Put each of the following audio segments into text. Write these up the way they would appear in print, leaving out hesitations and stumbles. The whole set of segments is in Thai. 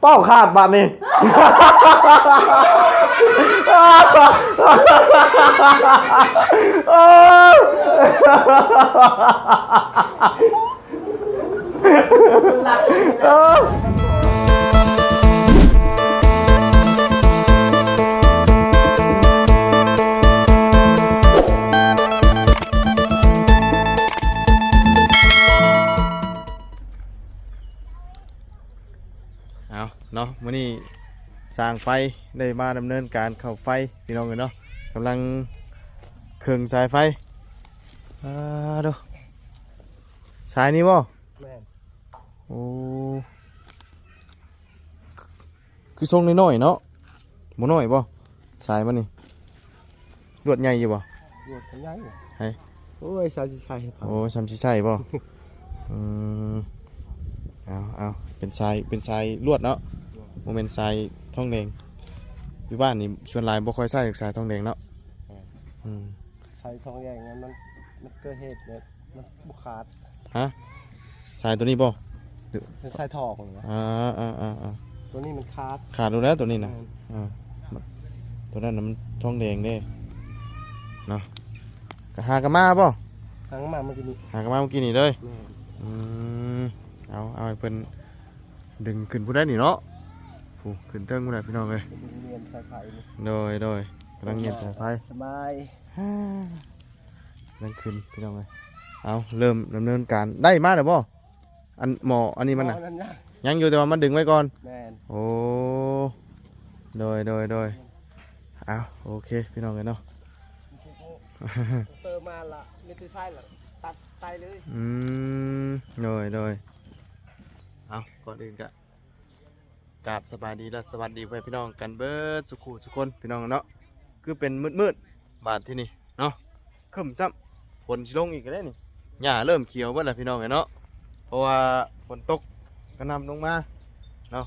ป้าขาดบาดนี่เอาเนาะมื้อนี้สร้างไฟได้มาดำเนินการเข้าไฟพี่น้องเนาะกำลังเครื่องสายไฟดูสายนี้บ่แม่นโอ้คือทรงน้อยๆเนาะบ่น้อยบ่สายมันนี่ลวดใหญ่อยู่บ่ลวดใหญ่ให้โอ้ยสามสิใช่โอ้3สิใช่บ่เอาเป็นสายลวดเนาะโมเมนต์สายทองแดงอยู่บ้านนี่ส่วนหลายบ่ค่อยใช้สายทองแดงเนาะสายทองแดงมันเกิดเหตุเนี่ยมันบุขาดฮะสายตัวนี้บ่เป็นสายทองเหรอตัวนี้มันขาดดูแล้วตัวนี้นะตัวนั้นมันทองแดงเด้เนาะหากะมาบ่หากะมาเมื่อกี้นี่เลยเอาให้เพิ่นดึงขึ้นผู้ได้นี่เนาะผู้ขึ้นเทิงผู้ได้พี่น้องเอ้ยเรียนสายไฟโดยกำลังเรียนสายไฟสบายนั่งขึ้นพี่น้องเอ้ยเอาเริ่มดำเนินการได้มาแล้วบ่อันหมออันนี้มันน่ะยังอยู่แต่ว่ามันดึงไว้ก่อนแม่นโอ้โดยเอาโอเคพี่น้องเอ้ยเนาะเติมมาละมีตีไส้ละตัดไตเลยโดยเอาก่อนอื่นก็กราบสบายดีและสวัสดีเพื่อนพี่น้องกันเบิดสุขุสุคนพี่น้องเนาะคือเป็นมืดบาดที่นี่เนาะขึ้นซ้ำฝนชิลงอีกแล้วนี่หญ้าเริ่มเขียวเบิดแล้วพี่น้องเนาะเพราะว่าฝนตกกระหน่ำลงมาเนาะ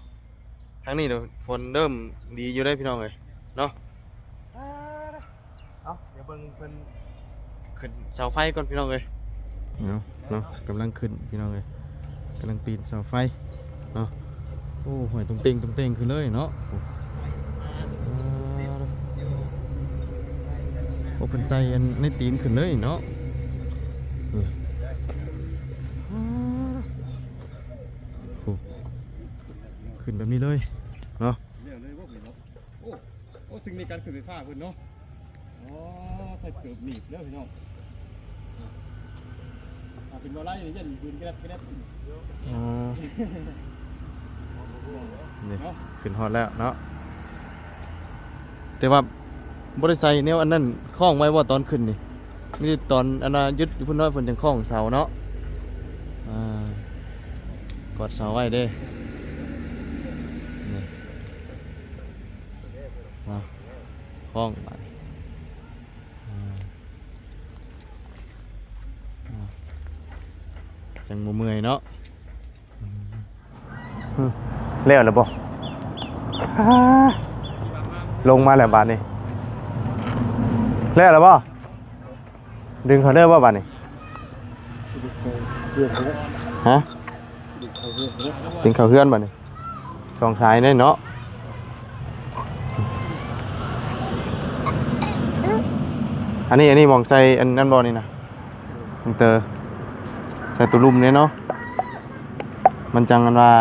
ทางนี้เดี๋ยวฝนเริ่มดีอยู่ได้พี่น้องเลยเนาะเอาเดี๋ยวเบิ่งเพิ่นขึ้นเสาไฟก่อนพี่น้องเลยเนาะกำลังขึ้นพี่น้องเลยกำลังปีนเสาไฟเนาะโอ้หอยตุ้งเต่งขึ้นเลยเนาะโอ้เพิ่นใส่อันในตีนขึ้นเลยเนาะขึ้นแบบนี้เลยเนาะเรื่องเลยว่าเนาะโอ้ถึงในการขึ้นไฟฟ้าเพิ่นเนาะใส่เกือบหนีบแล้วพี่น้องเป็นบ่ไล่นี่ยันปืนกระดับนี่ขึ้นฮอดแล้วเนาะแต่ว่าบริษัทเนี่ยอันนั้นคล้องไว้ว่าตอนขึ้นนี่นี่ตอนอันนั้นยึดพุ่นน้อยเพิ่นจังคล้องเสาเนาะกอดเสาไว้เด้นี่คล้องจังบ่เมื่อยเนาะแล้วบ่ลงมาแล้วบาดนี้แล้วบ่ดึงเขาได้บ่บาดนี้ฮะดึงเขาเฮือนบาดนี้สองสายนี่เนาะอันนี้มองใส่อันนั้นบ่นี่นะมันเตอใส่ตัวลุ่มเนี่ยเนาะมันจังกันว่า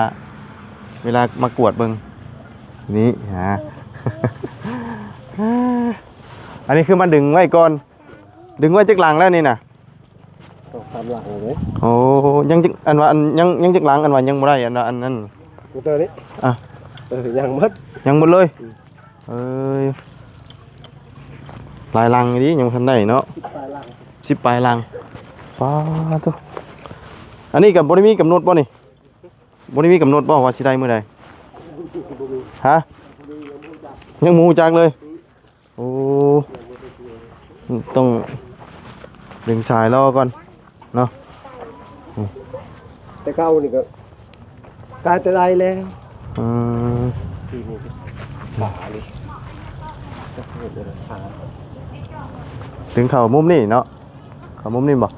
เวลามากวดเบิ่งนี่อันนี้คือมันดึงไว้ก่อนดึงไว้จักหลังแล้วนี่น่ะตามหลังเลยโอ้ยังอันว่าอันยังจักหลังอันว่ายังบ่ได้อันนั้นเตอร์นี่ยังหมดเลยหลายหลังนี้ยังทำได้เนาะ10 ปลายหลังป้าตัวอันนี้กับบริมีกำหนดป่ะนี่บริมีกำหนดป่ะว่าสิได้เมื่อใดฮะยังมูจักเลยโอ้ต้องดึงสายรอก่อนเนาะแต่เก้านี่ก็กลายแต่ไรแล้วทีนี้สาเลยถึงเข่ามุมนี่เนาะเข่ามุมนี่บ่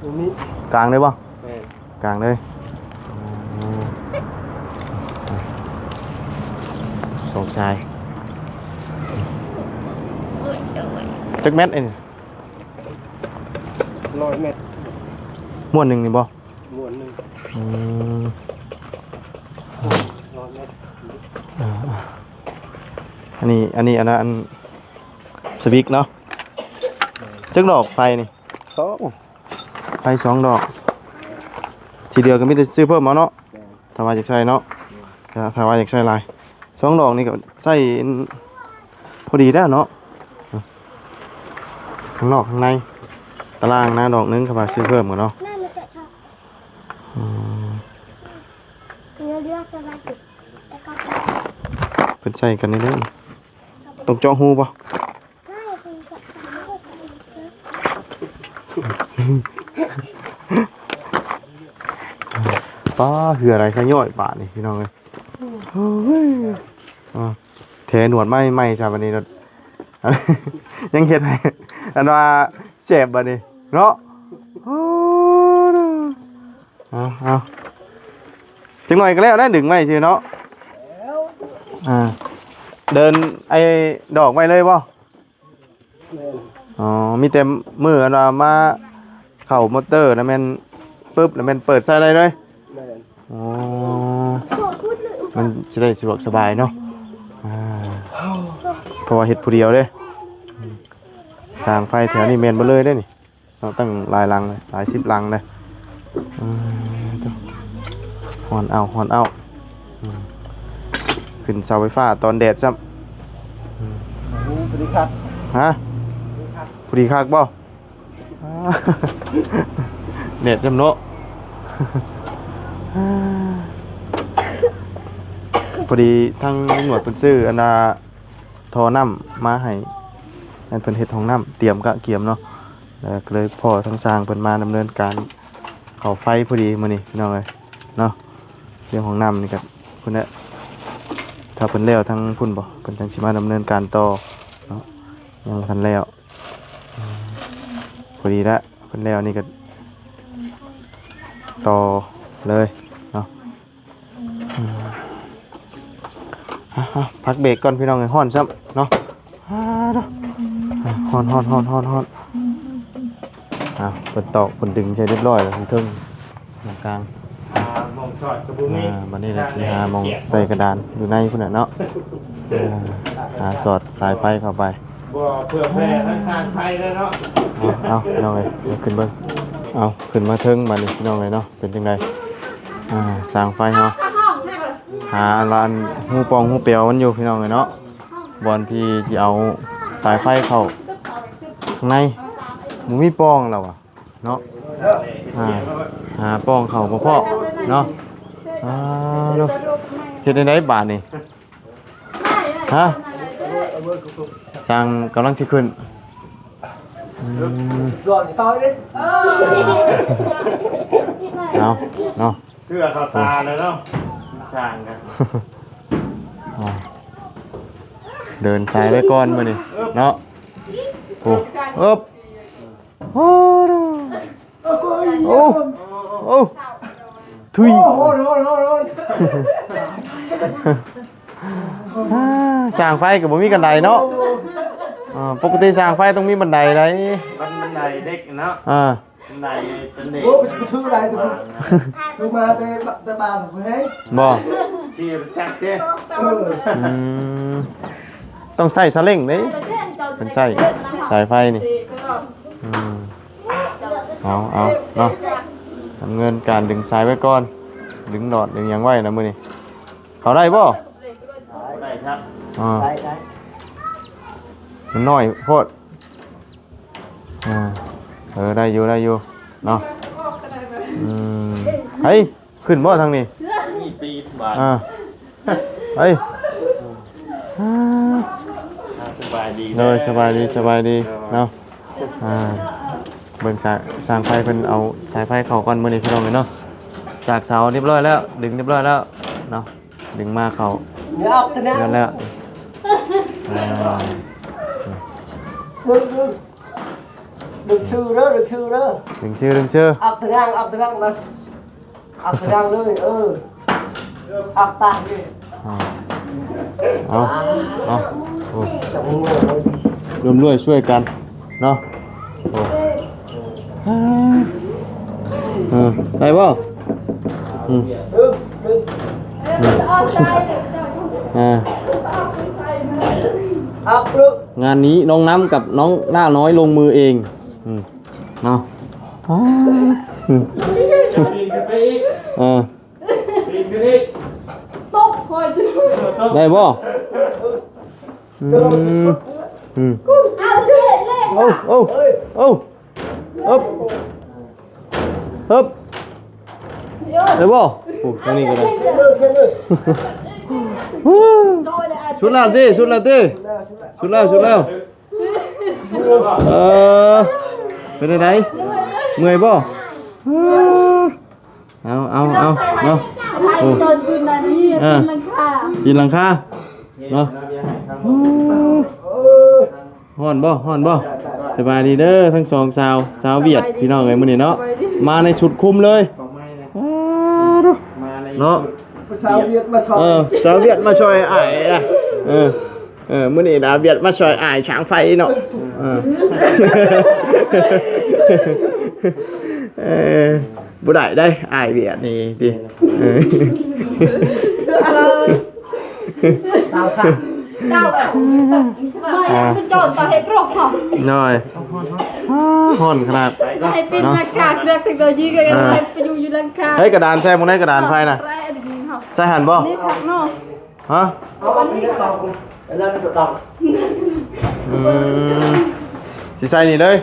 มุมนี้กลางเลยบ่กลางเลย ของชายจักแมทไอ้นี่ 100 เมตร ม้วนหนึงนี่บ่ ม้วนหนึง อืม 100 เมตร อันนี้อันนั้นสวิกเนาะจักดอกไฟนี่ สอง ไฟ2 ดอกทีเดียวก็มีแต่ซื้อเพิ่มเอาเนาะถ้าว่าอยากใช้เนาะถ้าว่าอยากใช้หลาย2 ดอกนี่ก็ใส่พอดีแล้วเนาะข้างนอกข้างในตารางนะดอกนึงก็มาซื้อเพิ่มกันเนาะ น่าจะชอบ อืม เลือกสบายจุดแล้วก็ เพิ่นใส่กันนี่เด้อต้องเจาะหูบ่ ไม่คุณจะทำไม่ได้ทำ ป้าคืออะไรขย่อยบาทนี่พี่น้องเอ้ยโอ้ยแถหนวดไม่จ้าวันนี้เนาะ ยังเฮ็ดให้อันว่าเจ็บบัดนี้เนาะเอาจังหน่อยก็แล้วได้ดึงไว้ซื่อเนาะเดินไอ้ดอกไว้เลยบ่อ๋อมีแต่มืออันว่ามาเข้ามอเตอร์แล้วแม่นปึ๊บแล้วแม่นเปิดใส่ได้เลยอ๋อมันจะได้สะดวกสบายเนาะเพราะว่าเฮ็ดผู้เดียวเด้สร้างไฟแถวนี้แม่นบ่เลยเด้นี่เราตั้งหลายลังเลยหลาย10 ลังเลยฮอนเอาขึ้นเสาไฟฟ้าตอนแดดซ้ำ พอดีครับ ฮะพอดีคักบ่เน็ตจำเนาะพอดีทั้งหน่วยเพิ่นซื้ออันน่ะทอน้ำมาให้อันเพิ่นเฮ็ดห้องน้ำเตรียมกะเกียมเนาะแล้วก็เลยพ่อทั้งสร้างเพิ่นมาดำเนินการเข้าไฟพอดีมื้อนี้พี่น้องเอ้ยเนาะเรื่องห้องน้ำนี่ก็เพิ่นน่ะถ้าเพิ่นแล้วทั้งพุ่นบ่เพิ่นจังสิมาดำเนินการต่อเนาะยังบ่ทันแล้วพอดีละเพิ่นแล้วนี่ก็ต่อเลยเนาะพักเบรกก่อนพี่น้องไอ้ฮ้อนซ้ำเนาะฮ้อนเปิดตอกเปิดดึงใช้เรียบร้อยแล้วทั้งเทิงตรงกลาง มองสอดกระบุงนี่ บัดนี้แหละสิหามองใส่กระดานอยู่ในพุ่นน่ะเนาะหาสอดสายไฟเข้าไป บ่เพื่อแพร่ทั้งสร้างไฟเลยเนาะ เอาพี่น้องเอ้ยเดี๋ยวขึ้นเบิ่งเอาขึ้นมาเทิงบัดนี้พี่น้องเอ้ยเนาะเป็นจังไดสร้างไฟเนาะหาอันหูปองหูเปียวมันอยู่พี่น้องเอ้ยเนาะบอนที่สิเอาสายไฟเข้าข้างในบ่มีปองแล้วอ่ะเนาะหาปองเข้าบ่พอเนาะเนาะเฮ็ดได้บาดนี่ฮะสร้างกำลังสิขึ้นRồi thì tôi đi. เอาเนาะ เพื่อเข้าตาเลยเนาะช่างกัน เดินสายไว้ก่อนมื้อนี้เนาะโอ้อึบโอ้โอ้ทุยสร้างไฟก็บ่มีกันไดเนาะปกติสร้างไฟต้องมีบันไดได บันไดเด็กเนาะ บันไดเป็นเด็ก Ủa, mà thư này thì nhưng mà cái bàn của thế บ่ ที่จักเจ้ ต้องใส่สลิงเด้เป็นใส่สายไฟนี่เอาเนาะทำเงินการดึงสายไว้ก่อนดึงหลอดดึงหยังไว้นะมื้อนี้เขาได้บ่ ได้ครับ Đấy, đấy มันน้อยโพดได้อยู่เนาะเฮ้ยขึ้นบ่ทางนี้ มีปีบาท เฮ้ย สบายดี เลยสบายดีเนาะเบิ่งสร้างไฟเพิ่นเอาสายไฟเข้าก่อนมื้อนี้พี่น้องเอ้ยเนาะจากเสาเรียบร้อยแล้วดึงเรียบร้อยแล้วเนาะดึงมาเข้า Nhớ ốc thế นั่น nào แล้ว Đừng sư đó, đừng sư đó ดึงชื่อ Ốc thế nào này Ốc thế nào luôn Ốc tạc đi เอาเอาโอ้ จับงู รวมด้วยช่วยกันเนาะโอ้ได้บ่อืมงานนี้น้องน้ำกับน้องหน้าน้อยลงมือเองเนาะปีนขึ้นไปอีกปีนขึ้นอีก ได้บ่โอ้ฮึบได้บ่โอ้ตรงนี้ก็ได้ชุดแล้วดิชุดแล้วเป็นไงเมื่อยบ่เอาเนาะโอ้ปีนหลังคาเนาะฮ้อนบ่สบายดีเด้อทั้งสองสาวเวียดพี่น้องเอ้ยมื้อนี้เนาะมาในชุดคุมเลยเนาะชาวเวียดมาชอบ สาวเวียดมาช่วยอ้ายนะมื้อนี้ดาวเวียดมาช่วยอ้ายช้างไฟเนาะบ่ได้อ้ายเวียดนี่ติดาวค่ะ đau ạ nói cứ trộn vào hệ prok hả น้อยฮ้อนขนาด hay pin là cạc được thì rồi gì cái hay phải dùng như lần cạc เฮ้ยกระดานแซ่บ่ได้กระดานไฟน่ะใส่หันบ่ นี่ผักเนาะ ฮะ เอาอันนี้ดอกแล้วมันจะดอก สิใส่นี่เลย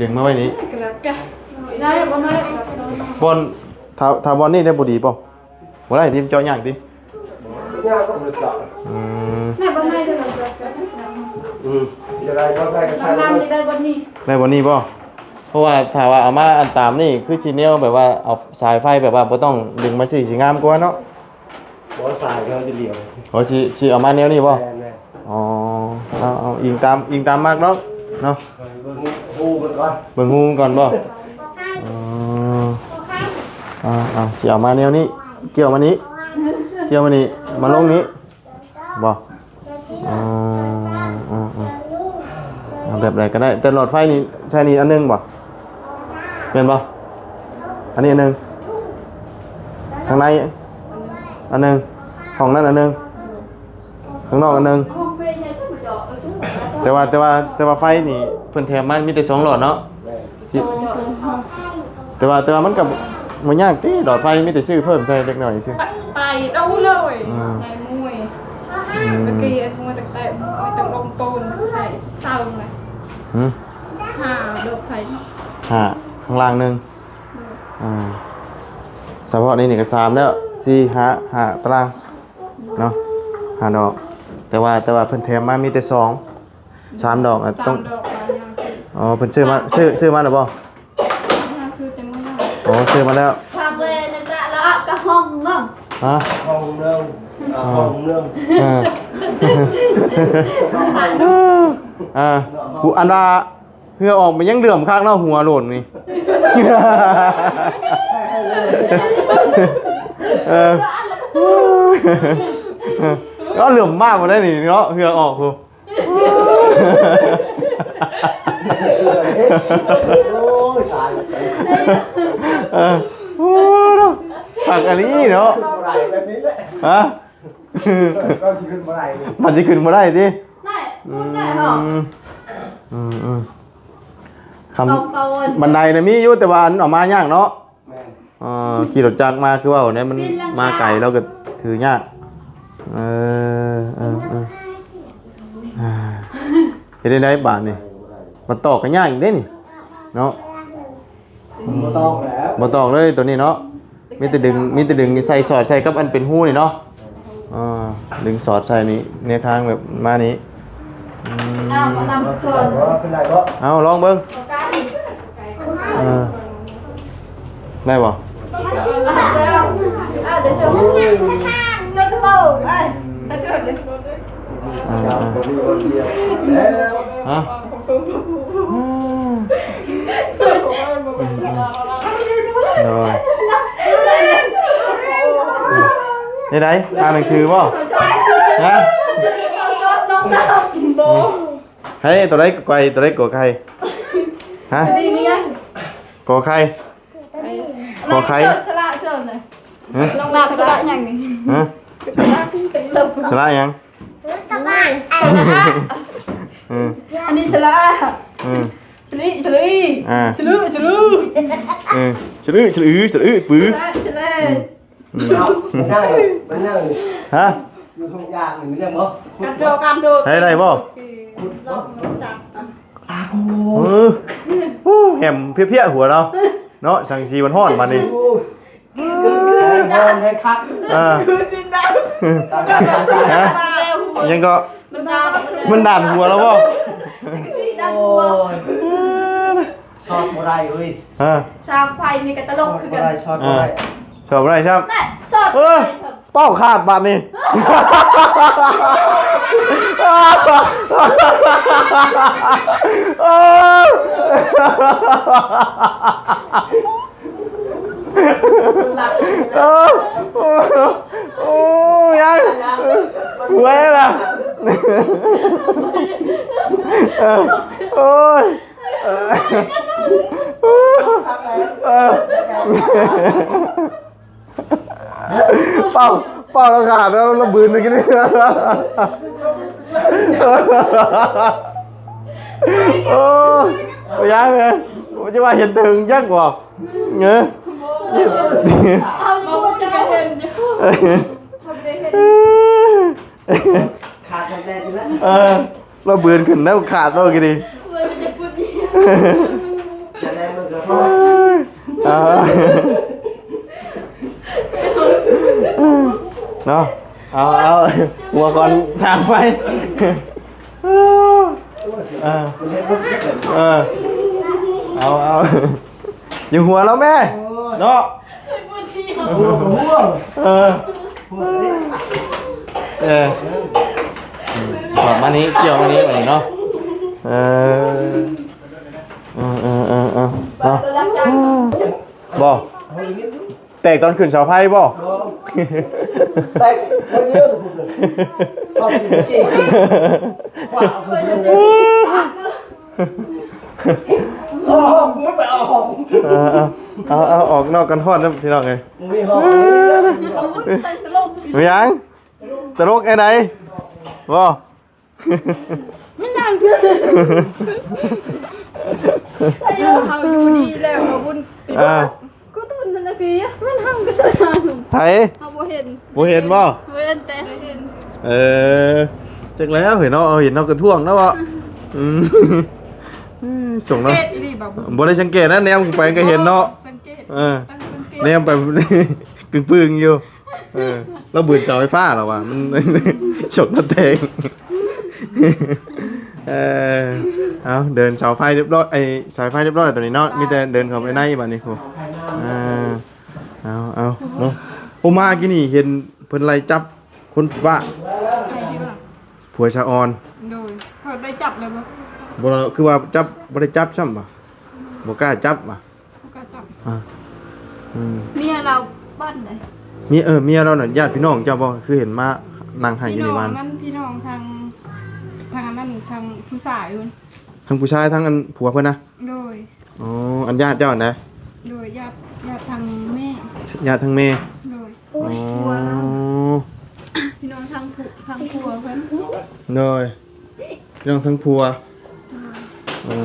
ดึงมาไว้นี้ đây bọn này บอลถ้าบอลนี่ได้บ่ดีป่ะบ่ได้ทีมเจาะยากดิ เนี่ยก็มันเจาะ này bọn này rồi จะได้ก็ได้ก็ใช่ làm gì đây bọn này ได้บอลนี่ป่ะเพราะว่าถ้าว่าเอามาอันตามนี่คือสิแนวแบบว่าเอาสายไฟแบบว่าบ่ต้องดึงมาสิงามกว่าเนาะ บ่สายก็จะเหลียว เขาสิเอามาแนวนี้ป่ะ แม่ อ๋อเอาอิงตามมากเนาะเนาะ ฮู้มันก่อน เบิ่งฮูก่อนป่ะสิเอามาแนวนี้เกี่ยวมานี้มาลงนี้บ่เอาแบบไหนก็ได้แต่หลอดไฟนี่ใช่นี่อันนึงบ่เป็นบ่อันนี้อันนึงข้างในอันนึงห้องนั้นอันนึงข้างนอกอันนึงแต่ว่าไฟนี่เพิ่นแถมมันมีแต่2หลอดเนาะแต่ว่ามันก็บ่ยากติหลอดไฟมีแต่ซื้อเพิ่มใส่เล็กน้อยซื่อ ไปđâuเลยในมวยเมื่อกี้ไอ้มวยแต่มวยแต่ลงตูนใส่เศร้าเลยหาดอกไผ่ ข้างล่างนึงเฉพาะนี่ก็3แล้ว4 5ตารางเนาะ5ดอกแต่ว่าเพิ่นแถมมามีแต่2 3ดอกต้อง ดอกไปยังซื้อ อ๋อเพิ่นซื้อมาแล้วบ่ ซื้อเต็มมือ อ๋อซื้อมาแล้ว sao về nên đã đó cả hông không ฮะ ห้องเรื่องกูอันว่าเฮือออกมันยังเดือมข้างเนาะหัวโหล่นนี่ก็เหลื่อมมากมาได้นี่เนาะเฮือออกกู โอ้ยตาย โอ้ผักอันนี้เนาะ บ่ได้แบบนี้แหละ ฮะ ก็สิขึ้นบ่ได้ มันจะขึ้นมาได้ดิ này muốn này hả คำบันไดนะมีอยู่แต่ว่าอันออกมายากเนาะ แม่น ขี่รถจักรมาคือว่าเนี่ยมันมาไกลเราก็ถือยากเห็นได้บาทนี่มันตอกกันยากอีกเด้นี่เนาะ บ่ต้องแล้ว บ่ตอกเลยตัวนี้เนาะมีแต่ดึงใส่สอดใส่กับอันเป็นหู้นี่เนาะดึงสอดใส่นี่ในทางแบบมานี้ nào mà làm sườn ขึ้นได้บ่ เอาลองเบิ่ง có cái gì ได้บ่ để cho cho tôi bầu ơi ta chưa được จับบ่มีคนเดียวแล้ว ฮะโดย นี่ไหนอ่านหนังสือบ่ฮะ น้องดาวโบ เฮ้ยตัวเล็กไกวตัวเล็กกว่าใครฮะ ดีมั้ย กว่าใครกว่าใคร สละเกินเลย ฮะ น้องดาวสละอย่างนี้ ฮะ เริ่ม สละยัง ตะบ้าน อืม อันนี้สละ อืม ฉลีฉลี อ่า ฉลูฉลู อืมฉลือฉลือฉลือปื้อ ฉลี อืม มันนั่ง ฮะ อยู่ทุ่งยางหนึ่งเรื่องบ่ การโด ให้ได้บ่ ลองจับ อาโ เออโอ้แหมเพี้ยๆหัวเราเนาะสังสีมันฮ้อนมานี่ หแทนคัก อ่า คือสินดาว ฮะ เร็ว ยังก็ มันดาว มันด่านหัวแล้วบ่ สีดาว โอ้ บัวย ชอบบ่ได้เอ้ย ฮะ ชาวไฟมีกระตล ชอก บ คือ บ่ กัน ได้ชอบบ่ได้ ชอบอะไรครับ แม่ชอบ เออเป้าขาดบาดนี่โอ้โอ้ยังหวยล่ะโอ้ยเป้าเราขาดแล้วเราบืนไปกินนี่โอ้ยยังไงผมจะว่าเห็นถึงยักษ์กว่าเงี้ย เอาตัวจะเห็นอยู่ทำได้เห็น ขาดกันแน่ดีแล้ว เราบืนขึ้นแล้วขาดเรากี่ดี เพื่อนจะพูดดี จะแน่มันก็เนาะเอาหัวก่อนสร้างไฟเอาอยู่หัวแล้วแม่เนาะ พูดดี หัว ถอดมานี้เกี่ยวมานี้ไปเนาะเนาะ ตัวรักจัง บ่แตกตอนขึ้นเสาไฟบ่ แต่คนเยอะถูกเลยเอาจริงว่าเอาไม่ไปเอาห้อง เอาออกนอกกันทอดนะพี่น้องไง มีห้อง ตลก ไม่ยังตลกไอ้ไหนบ่ ไม่ยังเพื่อนถ้าอยู่เขาอยู่ดีแล้วเขาบุญก็ตุนนาทีมันหั่งก็ตุน ไผ เขาบ่เห็น บ่เห็นบ่ เห็นแต่เห็น จักแล้วเห็นเนาะเอาเห็นเนาะกระท่วงแล้วบ่ส่ง เก เนาะ ตอีหลีบ่บุญ บ่ได้สังเกตนะแนวไปก็เห็นเนาะ สังเกต ตั้ง สังเกต แนวไปกึ่งปึ้งอยู่เราเบื่อเสาไฟฟ้าแล้วว่ะมันฉกหน้าแตงเอาเดินเสาไฟเรียบร้อยไอ้สายไฟเรียบร้อยตัวนี้เนาะมีแต่เดินเข้าไปในบัดนี้ครูเอาเนาะผมมากินนี่เห็นเพิ่นไล่จับคนว่า ใครที่ว่า ผัวชาออน โดยเขาได้จับเลยบ่ บ่คือว่าจับบ่ได้จับซ้ำบ่บ่กล้าจับบ่ เขาก็จับ เมียเราบ้านไหน มีเมียเราน่ะญาติพี่น้องเจ้าบ่คือเห็นมานั่งให้อยู่ในบ้าน พี่น้องทางนั้นทางผู้ชายพุ่น ทั้งผู้ชายทั้งอันผัวเพิ่นนะ โดย อ๋ออันญาติเจ้าอันใด โดยญาติทางแม่ ญาติทั้งแม่ โดย โอ้ยกลัวแล้ว พี่น้องทางผัวเพิ่น โดยพี่น้องทั้งผัวอ๋อ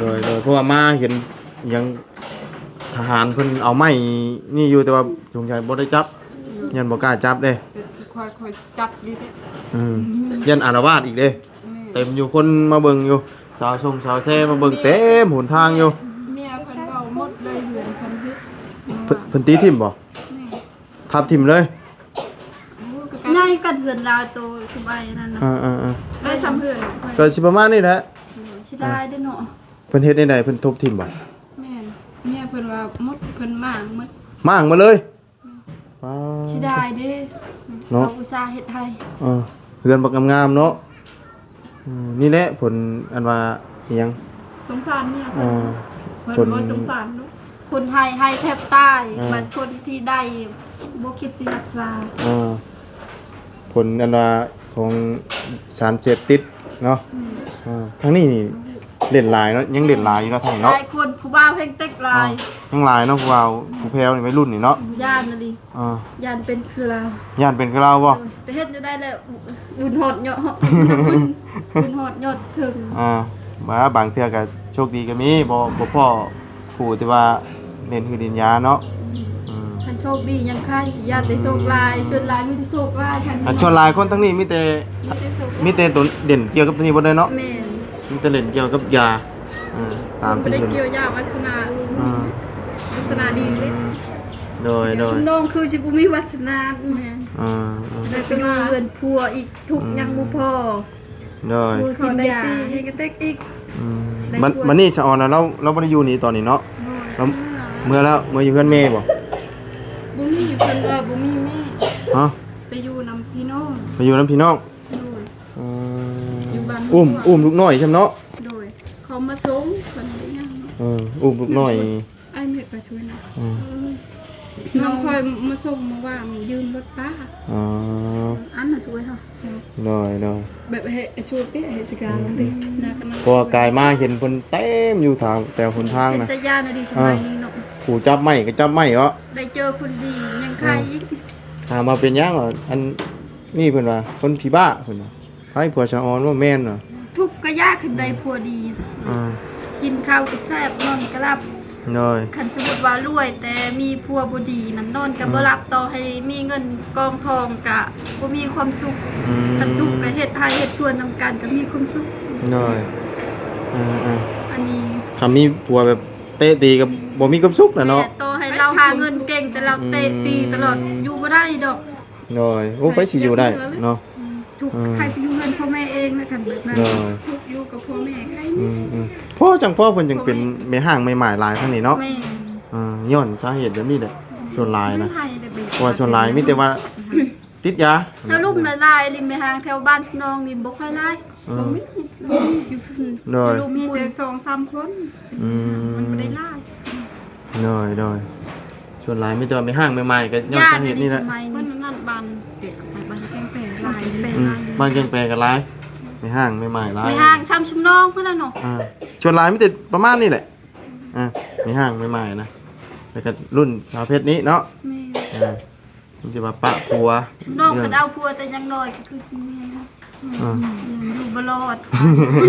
โดยเพราะว่ามาเห็นยังทหารเพิ่นเอาไม้นี่อยู่แต่ว่าสงสัยบ่ได้จับยันบ่กล้าจับเด้ คอยจับอยู่เด้ ยันอารวาสอีกเด้เต็มอยู่คนมาเบิ่งอยู่สาวแซ่มาเบิ่งเต็มหนทางอยู่ เมียเพิ่นเว้าหมดเลยเหือนเพิ่นเฮ็ด เพิ่นตีทิ่มบ่ นี่ ทับทิ่มเลย ง่ายกัดเหือนลาวตัวสบายนั่นนะ ได้ซ้ำเหือน ก็สิประมาณนี้แหละ ชิได้ได้เนาะ เพิ่นเฮ็ดได้ใดเพิ่นทุบทิ่มบ่ แม่นเมียเพิ่นว่าหมดเพิ่นมากหมด มางมาเลยว้า ชิได้เด้ เนาะ เราอุตส่าห์เฮ็ดให้ เรือนบักงามๆเนาะนี่แหละผลอันว่าอิหยัง สงสารเมีย อ่า เพิ่นบ่สงสารลูก ค คนให้แทบตายบัดคนที่ได้บ่คิดสิรักษา ผลอันว่าของสารเสพติดเนาะทางนี้นี่เล่นหลายเนาะยังเล่นหลายอยู่เนาะทาง ห เนาะ ลายคนผู้บ่าวเพ่งเต็กหลาย ยังหลายเนาะพวกเราผู้แพ้วนี่วัยรุ่นนี่เนาะ ย่านน่ะดิ อ่า ย่านเป็นคือเรา ย่านเป็นคือเราบ่ ไปเฮ็ดอยู่ได้แล้วบุญโหดเนาะบุญโหดยอดถึง ว่าบางเทื่อก็โชคดีก็มีบ่พ่อผู้ที่ว่าเล่นคือดินยาเนาะ คันโชคดียังไข่ย่านได้โชคลายชวนลายมีแต่โชคลายคัน อันชวนหลายคนทั้งนี้มีแต่ มีแต่โชคมีแต่ตัวเด่นเกี่ยวกับตัวนี้บ่ได้เนาะ แม่น มีแต่เล่นเกี่ยวกับยาตาม บ่ ที่ ได้ เห็น เกี่ยวยาวัฒนาวัฒนาดีเลย โดย ชุมน้องคือสิบ่มีวัฒนาแม่น อ่า ได้ไปอยู่เรือนพัวอีกทุกยังบ่พอ โดย มือกินยาให้กระเต็กอีก มันนี่ชะออนนะเราบ่ได้อยู่นี่ตอนนี้เนาะเราเมื่อแล้วเมื่ออยู่เพื่อนแม่บ่ บ่มีเพิ่นว่าบ่มีแม่ ฮะ ไปอยู่นำพี่น้อง ไปอยู่น้ำพี่น้อง โดย อยู่บ้าน อุ้มลูกน้อยใช่ไหมเนาะ โดยเขามาส่งเพิ่นได้ยัง อุ้มลูกน้อย ไอ้เม็ดไปช่วยนะ อืม น้องคอยมาส่งมาว่างยืมรถป้า อ๋อ อันน่ะช่วยเฮา น้อย แบบให้ช่วยเปี้ยให้สิการนั่นดินะกัน พอกายมาเห็นเพิ่นเต็มอยู่ทางแต่หนทาง เป็น นะ ตาย่านน่ะดิสมัยนี้เนาะ ผู้จับไม้ก็จับไม้เหรอ ได้เจอคนดียังใครอีก หามาเป็นหยังเหรออันนี่เพิ่นว่าคนผีบ้าเพิ่นว่าให้ผัวชะออนว่าแม่นเหรอ ทุกข์ก็ยากขึ้นได้ผัวดี อ่า กินข้าวก็แซ่บนอนก็หลับ น้อย คันสมมุติว่ารวย แต่มีผัวบ่ดีนั่นนอนก็บ่หลับต่อให้มีเงินกองทองก็บ่มีความสุขคันทุกข์ก็เฮ็ดให้เฮ็ดชวนนำกันก็มีความสุข น้อยอ่า อันนี้ คำมีผัวแบบเตะตีกับบ่มีความสุขน่ะเนาะ แม่ต่อให้เราหาเงินเก่งแต่เราเตะตีตลอดอยู่บ่ได้ดอก น้อยโอ้ไปสิอยู่ได้เนาะ ทุกข์ใครไปอยู่เงินพ่อแม่เองนะกันแบบนั้น น้อย ทุกอยู่กับพ่อแม่ใคร พ่อจังพ่อเพิ่นจังเป็นแม่ห้างใหม่ๆหลายทั้งนี้เนาะ แม่ ย้อนสาเหตุแบบนี้แหละส่วนหลายนะ ไทยได้เบิด เพราะว่าส่วนหลายมีแต่ว่าติดยา ถ้าลุ่มละลายริมไปทางแถวบ้านน้องนี่บ่ค่อยลาย อื บ่ ม มี อยู่พุ่น โดย ลูกมีแต่2-3คน อืม มันบ่ได้หลาย โดยส่วนหลายมีแต่ว่าแม่ห้างใหม่ๆก็ย้อน ญา สา ติ เห ใน ตุนี่แห ส ละ มัย เพิ่น นี้ นั่นบ้านเด็กไปบ้านแกงแปรหลาย เป็น อืม ลาย บ้านเชียงแปลก็หลายแม่ห้างใหม่ๆหลาย ไปห้างช้ำชุมน้องเพิ่นน่ะเนาะ ส่วนหลายมีแต่ประมาณนี้แหละแม่ห้างใหม่ๆนะแล้วก็รุ่นสาวเพชรนี้เนาะ แม่ มันจะมาปะปัว ชุมน้องก็เอาผัวแต่ยังน้อยก็คือสิแม่นะ อ่า อยู่บ่รอด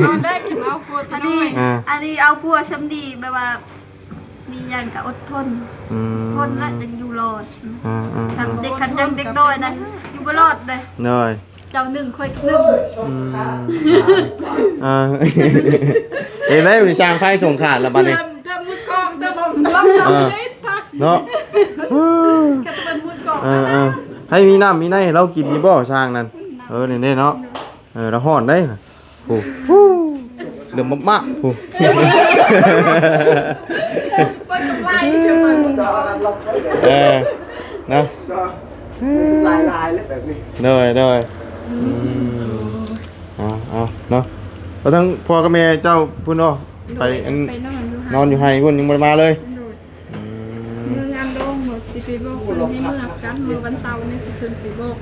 นอนได้กินเอาโคตร อัน น้ นี้ อย อันนี้เอาผัวช้ำดีแบบว่า มีหยังก็อดทน อืม ทนและจังอยู่รอด อ่า สำเด็กคันยังเด็กน้อยนั้นอยู่บ่รอดเลย เนย เจ้าหนึ่งค่อยหนึ่ง เห็นไหมมีช้างไพ่ส่งขาดแล้วบัดนี้ เติมมุดกองเติมรับทำเลยทัก เนาะ แค่เป็นมุดกอง ให้มีน้ำมีในให้เรากินมีบ่ช้างนั่นนี่เนาะเราห่อนได้น่ะโอ้โหเดือดมากๆโอ้ ไปกับไล่เชื่อมัน เนาะ ลายๆเลยแบบนี้ เลยเอาเนาะเราทั้งพ่อกับแม่เจ้าพุ่นเนาะไปนอนอยู่ให้พุ่นยังบ่ได้มาเลย มืองานโดงหมดสิปีบอกคนให้มือกันมือวันเสาร์นี่สิคืนปีบอก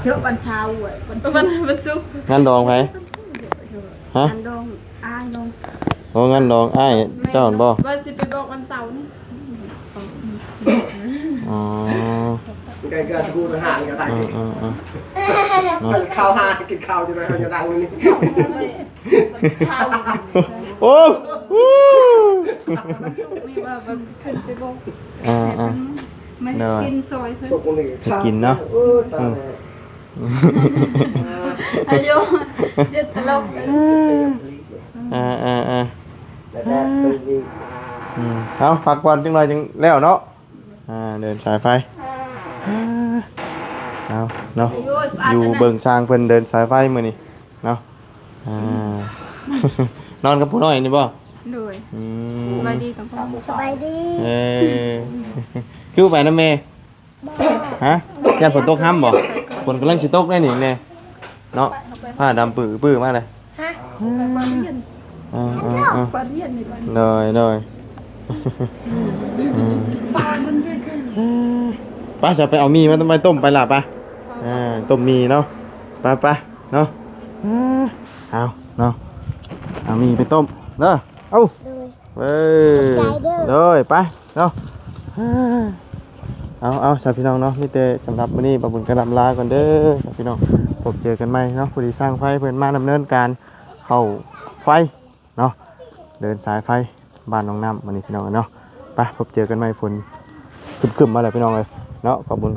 เถอะวันเช้าอ่ะวัน วันศุกร์ งานดองไผฮะ อันดองอ้ายดอง โอ้งานดองอ้ายเจ้าหั่นบ่ วันสิไปบอกวันเสาร์นี่ อ๋อ เกิดกูทหารกับไทย ๆ ข้าวหากินข้าวจะไหมเขาจะดังนี่ เช้า โอ้โห วันศุกร์นี่ว่าวันขึ้นไปบอก ไม่กินซอยเพิ่น พวกนี้ กินเนาะ ตาย อายุเด็ดตลกเลย เอาพักก่อนจังหน่อยจึงแล้วเนาะเดินสายไฟเอาเนาะอยู่เบิ่งช้างเพิ่นเดินสายไฟมื้อนี้เนาะนอนกับผู้น้อยนี่บ่ โดยสบายดีกับพ่อ สบายดี คือไปนำแม่ฮะย่านฝนตกห้ำบ่ฝนกำลังสิตกได้นี่แน่เนาะผ้าดำปื้อๆมาเลย ฮะ ปลาเรียน อ๋อ ปลาเรียนนี่บ้าน เลย ป้าจะไปเอามีมาต้มไปล่ะป้าต้มมีเนาะไปเนาะเอาเนาะเอามีไปต้มเนาะเอา โดย เลยไปเนาะเอาสาวพี่น้องเนาะมีแต่สำหรับวันนี้บ่บุญกระลำลาก่อนเด้อสาวพี่น้องพบเจอกันใหม่เนาะผู้ที่สร้างไฟเพิ่นมาดำเนินการเข้าไฟเนาะเดินสายไฟบ้านน้องน้ำวันนี้พี่น้องเนาะไปพบเจอกันใหม่ฝนคึมๆมาแล้วพี่น้องเลยเนาะขอบคุณ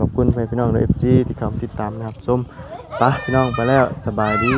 พี่น้องใน FC ที่เข้ามาติดตามนะครับชมไปพี่น้องไปแล้วสบายดี